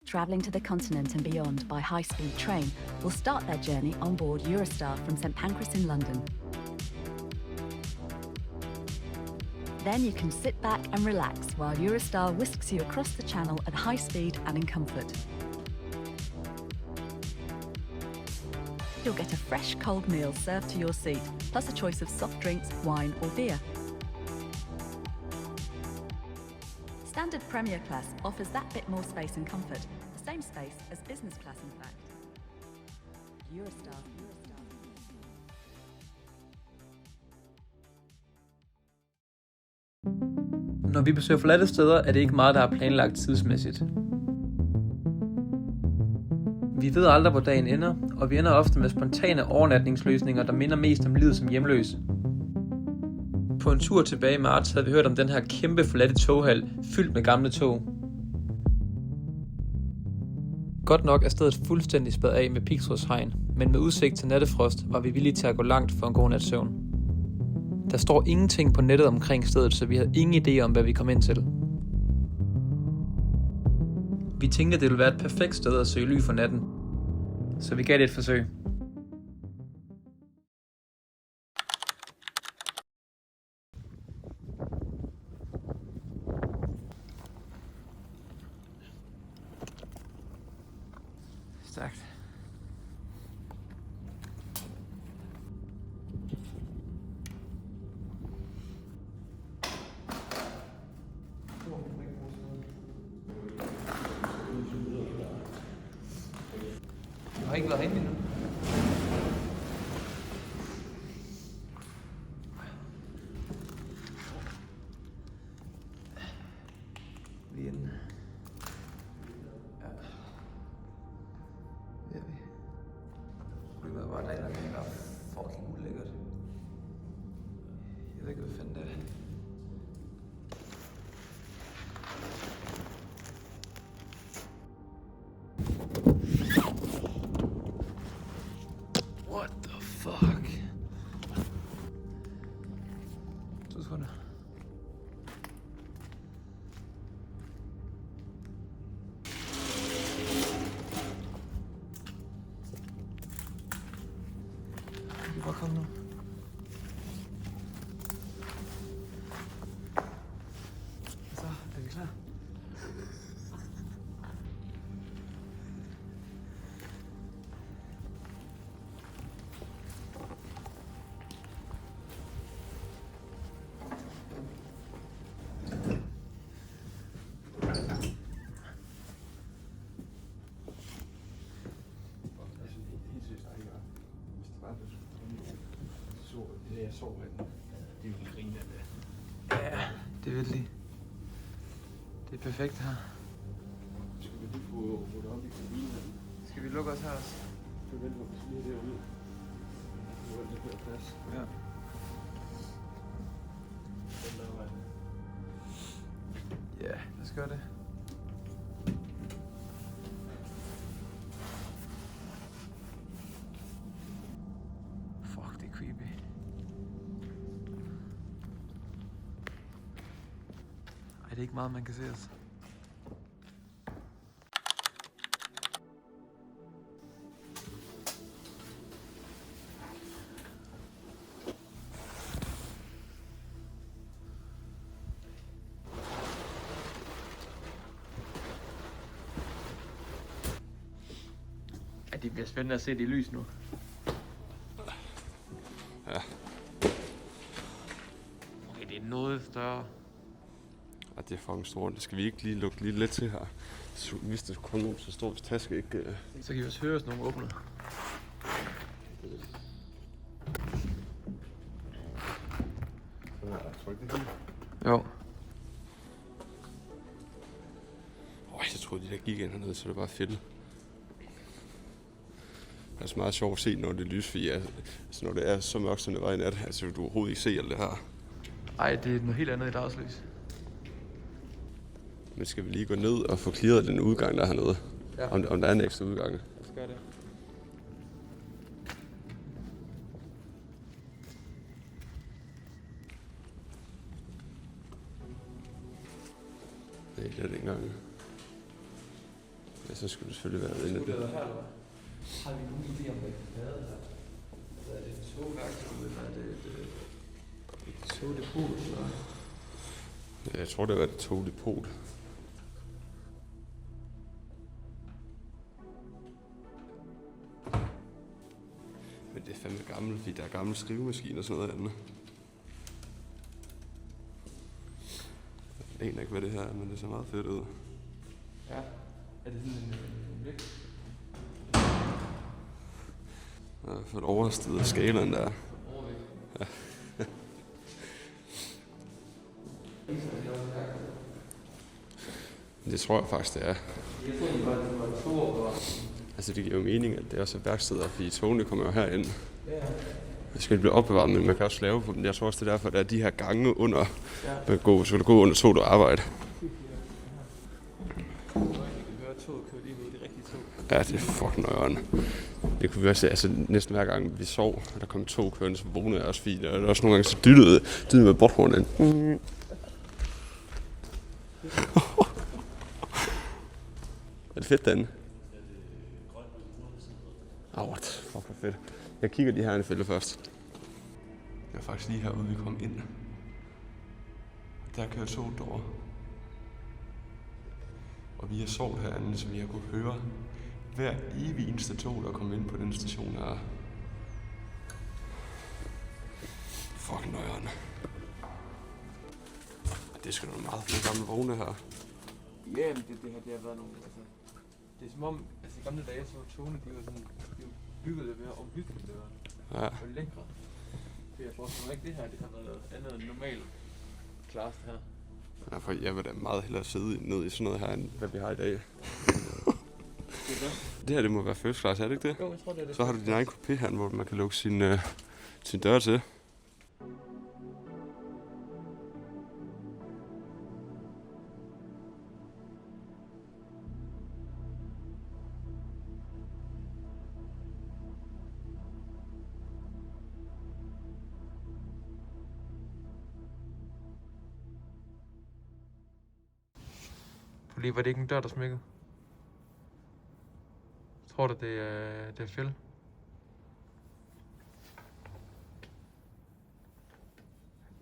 travelling to the continent and beyond by high-speed train will start their journey on board Eurostar from St Pancras in London. Then you can sit back and relax while Eurostar whisks you across the channel at high speed and in comfort. You'll get a fresh cold meal served to your seat, plus a choice of soft drinks, wine or beer. Standard Premier Class offers that bit more space and comfort, the same space as business class in fact. Eurostar. Når vi besøger forladte steder, er det ikke meget, der er planlagt tidsmæssigt. Vi ved aldrig, hvor dagen ender, og vi ender ofte med spontane overnatningsløsninger, der minder mest om livet som hjemløs. På en tur tilbage i marts havde vi hørt om den her kæmpe forladte toghal, fyldt med gamle tog. Godt nok er stedet fuldstændig spadet af med pigtrådshegn, men med udsigt til nattefrost var vi villige til at gå langt for en god nats søvn. Der står ingenting på nettet omkring stedet, så vi havde ingen idé om, hvad vi kom ind til. Vi tænkte, at det ville være et perfekt sted at søge ly for natten, så vi gav det et forsøg. Stærkt. Jeg har ikke været herinde endnu. Vi er inde. Ja. Det er vi. Problemet var, at der er fucking ulækkert. Jeg ved ikke, hvad fanden det er. What the fuck? 2 sekunder. Du kan bare komme nu. Så, er vi klar? Jeg så hende. Det er jo grine af det. Ja, det er virkelig. Det er perfekt her. Skal vi lige få ryddet op i kabinen? Skal vi lukke os her også? Vi venter på smidt derude. Det var lidt mere plads. Ja. Den der vej. Ja, lad os gøre det. Fuck, det er creepy. Ej, det er ikke meget, man kan se os. Ja, det bliver spændende at se det i lys nu. Ja. Okay, det er noget større. Ja, det er fucking stort. Det skal vi ikke lige lukke lige lidt til her. Hvis der skulle komme nogen, så står hvis taske ikke... Så kan vi også høre, hvis nogen åbner. Ja, tryk det hele. Jo. Jeg troede, de der gik ind hernede, så det var fedt. Det er så meget sjovt at se, når det er lys, fordi altså, når det er så mørkt, som det var i nat, altså du overhovedet ikke se alt det her. Ej, det er noget helt andet i dagslys. Men skal vi lige gå ned og få clearet den udgang, der er hernede? Ja. Om der er en ekstra udgang. Lad os gøre det. Nej, det er det ikke engang. Ja, så skulle det selvfølgelig være inde. Skulle det være her, eller hvad? Har vi nogen idé om, hvad det er her? Er det et togværksted, eller er det et togdepot, eller? Ja, jeg tror, det var et togdepot. Men det er fandme gammelt, fordi der er gamle skrivemaskiner og sådan noget andet. Jeg aner ikke, hvad det her er, men det ser meget fedt ud. Ja. Er det sådan en blik? Jeg har fået oversteget skalaen der. Ja. Det tror jeg faktisk, det er. Jeg tror, det var 2 år. Altså, det giver jo mening, at det også er værksteder, fordi togene kommer jo herind. Ja. Det skal blive opbevaret, men man kan også lave på dem. Jeg tror også, det er derfor, der er de her gange under. Ja. Så kan du gå under tog, du arbejde. Ja, det er fucking nøjeren. Det kunne vi også se, altså næsten hver gang vi sov, og der kom tog kørende, så vågnede jeg også fint. Og der var også nogle gange så dyttede med bordhornen. Er det fedt, den? What? Fuck, hvor fedt. Jeg kigger lige her en fælde først. Jeg er faktisk lige herude, vi kom ind. Der kører toget derovre. Og vi har sovet herinde, så vi har kunne høre hver evig eneste tog, der kom ind på den station her. Fucking nøjeren. Det er sgu da meget flere gamle vogne her. Ja, men det har været nogle, altså, det er som om, altså i gamle dage, så var togene, de var sådan, de var bygget lidt mere omhyggeligt, og lækre. Det jeg forestiller mig ikke, det her, det har været andet end normal klasse her. Ja, for jeg vil da meget hellere sidde ned i sådan noget her, end hvad vi har i dag. Det her, det må være first class, er det ikke det? Jo, jeg tror, det er det. Så har du din egen coupé her, hvor man kan lukke sin dør til. Lige var det ikke en dør, der smækkede? Tror du, det er fælde?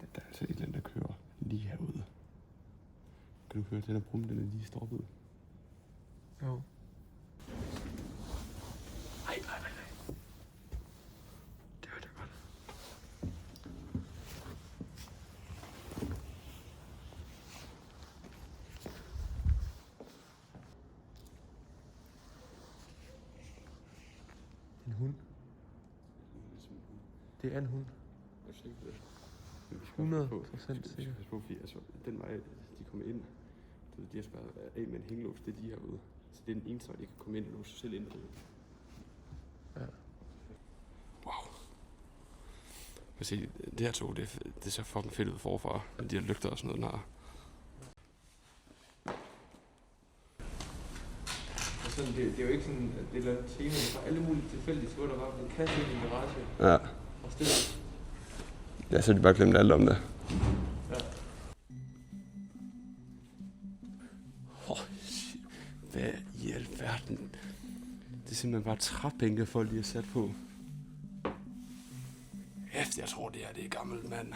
Der er altså et eller andet, der kører lige herude. Kan du høre den her brumme, den er lige stoppet? Jo. Nej. Det var det godt. En hund. Det er en hund. 100% sikker. Pas på, fordi altså, den vej, de kommer ind, de har sparet af med en hængelås, det er de herude. Så det er den eneste vej, de kan komme ind og låse sig selv ind. Ja. Wow. Man se, det her tog, det ser fucking fedt ud forfra. De har lygter og sådan noget her. Sådan, det er jo ikke sådan, at det er et eller andet tema, det er alle mulige tilfældige tur, der var en kasse i en garage. Ja. Og stille. Ja, så har de bare glemt alt om det. Ja. Hvad i alverden? Det er simpelthen bare træbænke, folk de har sat på. Efter jeg tror, det er gammelt, mand.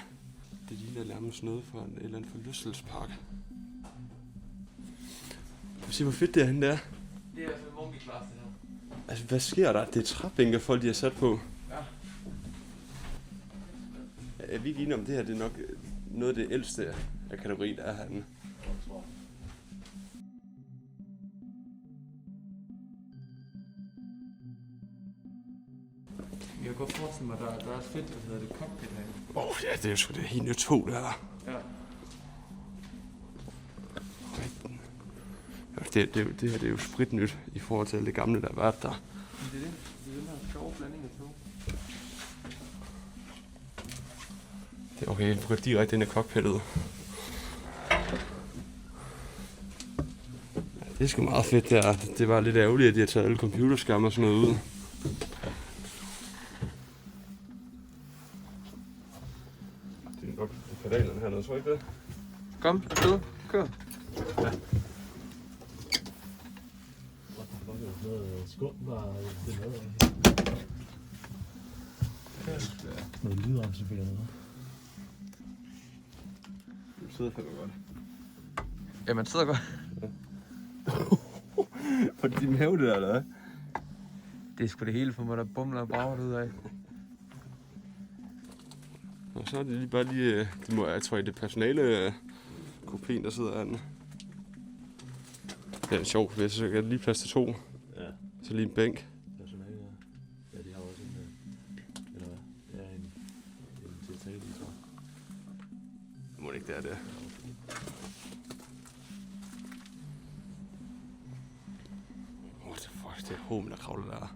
Det ligner nærmest noget for en eller anden forlystelsespark. Kan du se, hvor fedt det er henne der? Det er altså en monkey-klasse, det her. Altså, hvad sker der? Det er træbænke, folk de har sat på. Ja. Er vi ikke enige om det her? Det er nok noget af det ældste af kategorien, der er herinde. Jeg kan godt forestille mig, at der er fedt, hvad hedder det, cockpit herinde. Ja, det er jo sgu det helt nyt tog, det her. Ja. Det her det er jo spritnyt i forhold til det gamle, der har været der. Men det er det. Det er den her sjove blanding af tog. Det er okay, du går direkte ind i cockpittet. Ja, det er sgu meget fedt der. Det var lidt ærgerligt, at de har taget alle computerskærme og sådan noget ud. Det er nok pedalerne hernede, tror jeg ikke det? Kom, kør. Ja. Noget skum var det noget af. Noget lydamplifier noget. Du sidder fandme godt. Ja, man sidder godt. På din mave det der, eller hvad? Det er sgu det hele for mig, der bumler og brager ud af. Og så er det lige bare lige, det må jeg tror det er personale kopien, der sidder herinde. Det er sjovt, hvis jeg kan lige plads til 2. Ja. Så lige en bænk. Personale, ja. Ja, de har også en, eller hvad? Ja, en tiltale, tror jeg. Må det ikke, det er det. What the fuck, det er homen, der kravler der.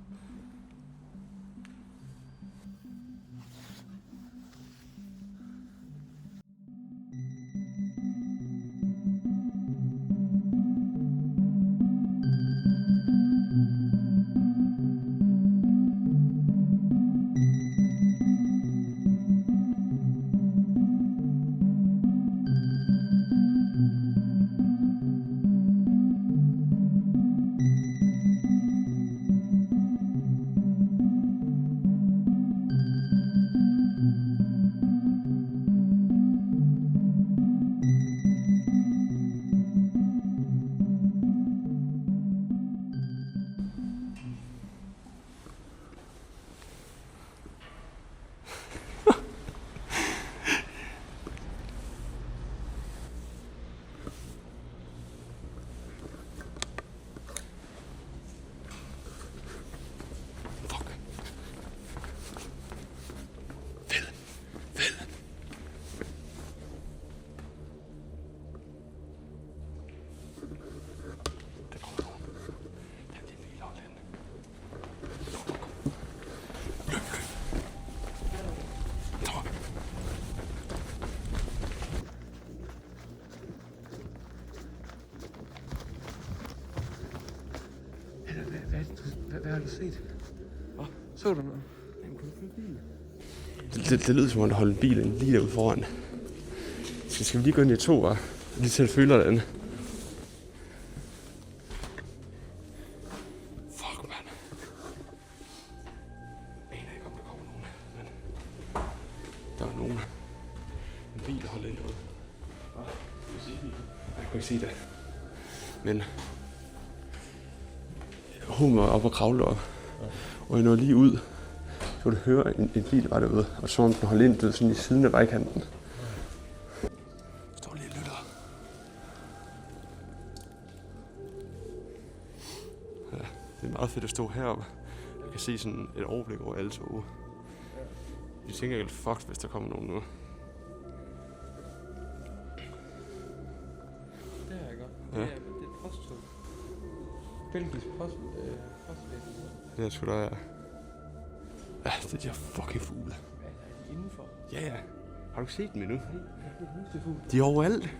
Hvad har du set? Så du noget? Det lyder som om, der holder en bil lige derude foran. Skal vi lige gå ind i 2 og lige til at føle den? Fuck, mand. Jeg aner ikke, om der kommer nogen. Men der er nogen. En bil, der holder ind derude. Jeg kan ikke se det. Men hun var oppe og kravle op. Og jeg nåede lige ud. Så kunne du høre en bil var derude. Og så den holdt ind sådan i siden af vejkanten. Står lige og lytter. Ja, det er meget fedt at stå heroppe. Jeg kan se sådan et overblik over alle tog. Jeg tænker helt fucked, hvis der kommer nogen nu. Det er jeg godt. Ja. Det er et posttog. Belgisk postvæsen. Det er sgu da, ja. Ja, det er de her fucking fugle. Hvad er de indenfor? Ja, ja. Har du ikke set dem endnu? Nej, jeg er helt husefugl. De er overalt.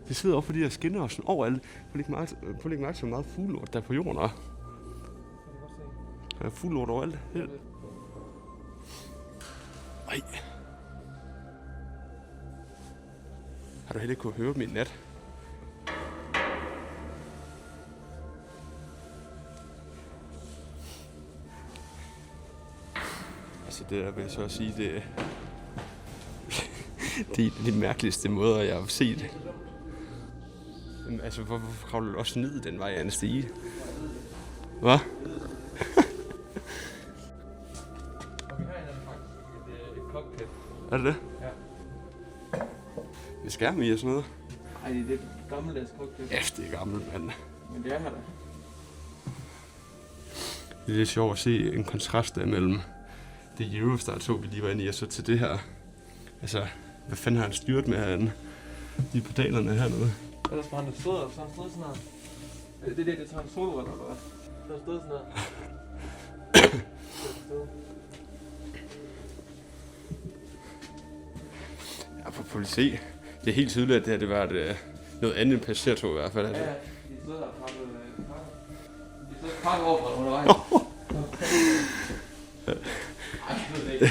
De sidder oppe på de her skinner og sådan overalt. Prøv at lægge mærke til, hvor meget fuglelort der er på jorden. Det kan jeg godt se. Der er fuglelort overalt. Helt. Ej. Har du heller ikke kunne høre dem i nat? Altså det der vil jeg så sige, det er de mærkeligste måder, jeg har set. Jamen, altså hvorfor kravler du også ned den vej af en stige? Hvad? Og vi har en faktisk et cockpit. Er det det? Ja. Det er skærm i og sådan noget? Ej, det er lidt gammeldags cockpit. Ja, det er gammelt, mand. Men det er her da. Det er lidt sjovt at se en kontrast der mellem det Eurostar-tog, vi lige var inde i, og så til det her. Altså, hvad fanden har han styret med herinde? De pedalerne hernede. Ellers var han da stået, så han stået sådan her. Det tager en solrød, eller hvad? Så han stået sådan her. Ja, på se. Det er helt tydeligt, at det her det var noget andet end passagertog i hvert fald. Altså. Ja, de stod der og pakkede pakker. De stod og pakkede over for undervejs. Ej, jeg ved det ikke.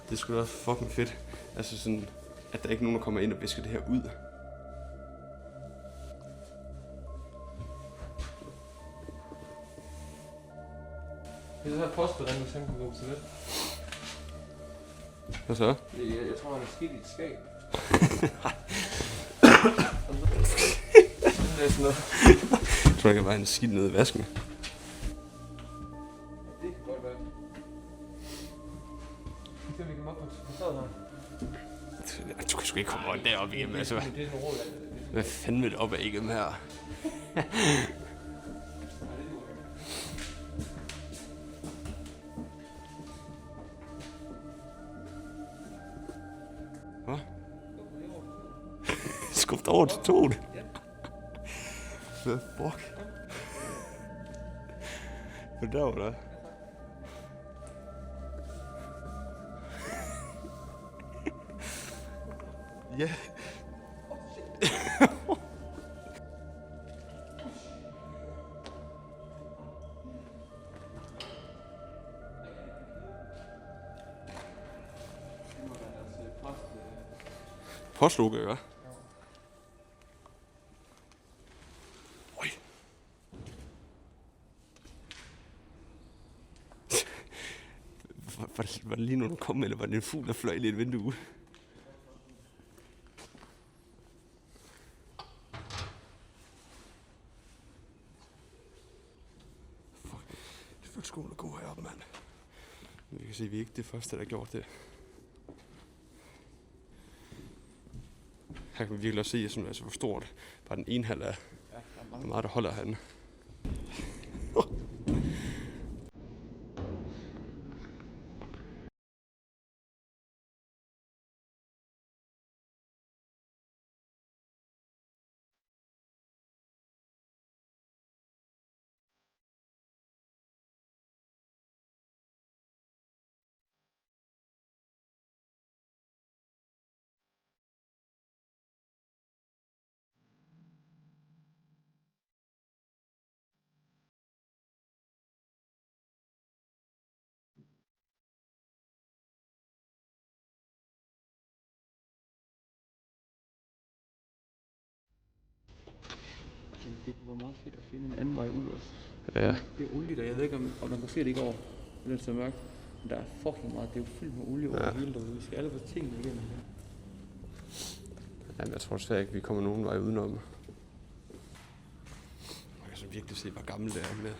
Det er sgu da fucking fedt. Altså sådan, at der ikke er nogen, der kommer ind og visker det her ud. Det er så her postbedring, hvis han kan gå til det. Hvad så? Jeg tror, han er skidt i et skab. Det er sådan noget. Jeg tror ikke, at han er skidt nede i vasken. Det kan godt være. Vi kan komme op på taget her. Du kan sgu ikke komme deroppe igennem, altså. Det er sådan råd. Hvad fanden vil det op af igennem her? Hvad? Skub dig over til toget. Hvad fuck? Hvad der var der? Ja. Postlogo, ikke? Oj. Var det lige nu, du kom, eller var det en fugl, der fløj i et vindue? Fuck. Det føles skolen at gå heroppe, mand. Vi kan se, at vi er ikke det første, der har gjort det. Her kan vi virkelig også se, sådan, altså, hvor stort bare den ene halv er. Hvor meget der holder han. Det var meget fedt at finde en anden vej ud også. Ja. Det er olie der, jeg ved ikke om man kan se det ikke over. Det er så mørkt. Men der er fucking meget, det er jo fyldt med olie over hele derude. Vi skal alle få tingene igennem her. Jamen, jeg tror desværre ikke, vi kommer nogen vej udenom. Jeg kan så virkelig se, hvor gammel det er med.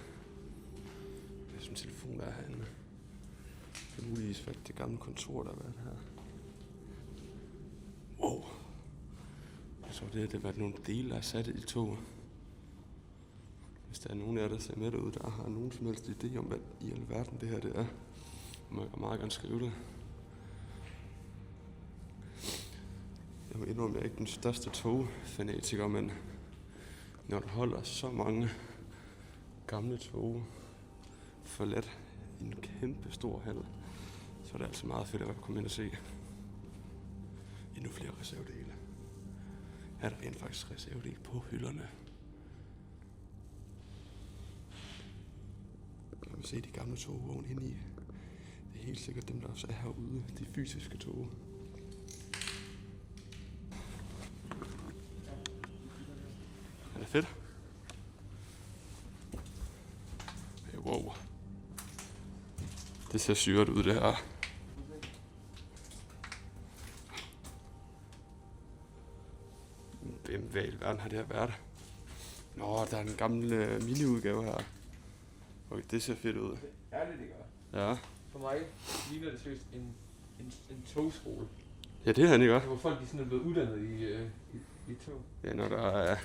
Det er sådan en telefon, der er herinde. Det er muligvis for det gamle kontor, der har været her. Wow. Jeg tror, det har været nogle dele, der er sat i toget. Hvis der er nogen af jer, der ser med derude, der har nogen som helst idé om, hvad i alverden det her det er, må jeg meget gerne skrive det. Jeg må indrømme, at jeg er ikke den største togfanatiker, men når der holder så mange gamle tog forladt i en kæmpe stor hal, så er det altså meget fedt at komme ind og se endnu flere reservedele. Her er der rent faktisk reservedele på hylderne. Jeg kan se de gamle togvogne inde i. Det er helt sikkert dem, der også er herude. De fysiske tog. Er det fedt? Hey, wow. Det ser syret ud, det her. Hvad i verden har det her været? Nå, der er en gammel miniudgave her. Okay, det ser fedt ud. Ja, det gør. Ja. For mig ligner det seriøst en togskole. Ja, det er han, ikke? Hvor folk de sådan er blevet uddannet i tog. Ja, når der er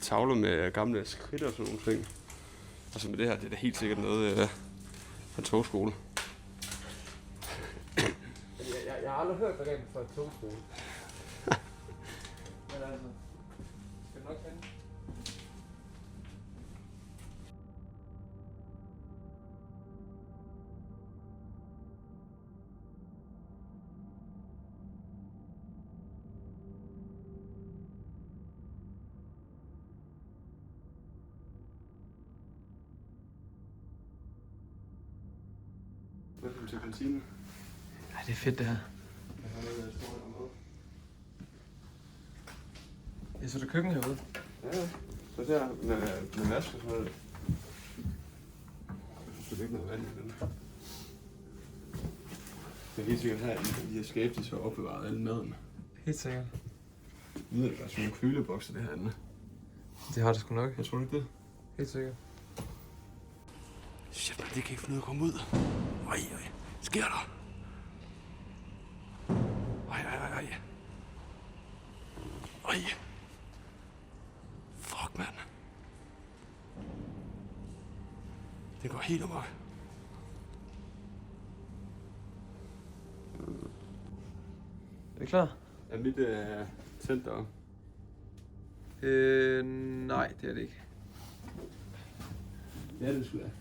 tavler med gamle skridt og sådan nogle ting. Altså med det her, det er da helt sikkert noget fra en togskole. Jeg har aldrig hørt begrebet for en togskole. Men altså, skal nok finde. Velkommen til kantinen. Ej, det er fedt det her. Jeg har noget stort om Ja, så er der køkken herude. Ja, så der med vask og sådan noget. skal ligge noget vand i den. Det er helt sikkert her, de her skabe, de så har opbevaret al maden. Helt sikkert. Vi ved, der er sådan nogle kølebokser det herinde. Det har det sgu nok. Jeg tror ikke det. Helt sikkert. Shit, man, det kan ikke finde ud af at komme ud. Ej, sker der? Ej. Fuck, mand. Det går helt amok. Er I klar? Er mit tændt deroppe? Nej, det er det ikke. Ja, det skulle jeg.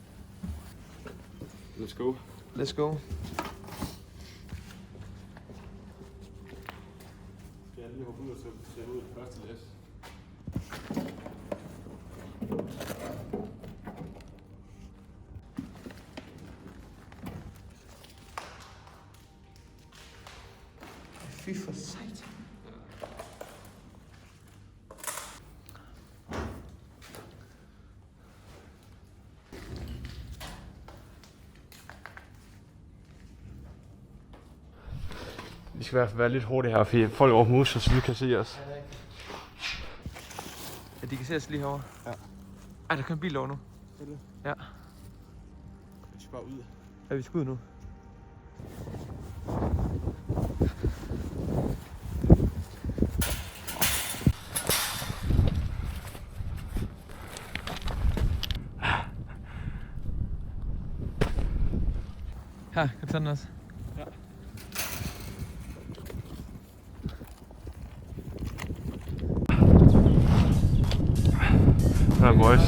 Let's go. Let's go. Jeg er lige hoppet ud og sætte ud det første læs. Fy for sejt. Vi skal i hvert fald være lidt hurtige her, fordi folk over muser, så vi kan se os. Ja, de kan se os lige herovre. Ja. Ej, der kører en bil over nu. Er det? Ja. Vi skal bare ud. Ja, vi skal ud nu. Her, kan du tage den også? Ja. Her boys.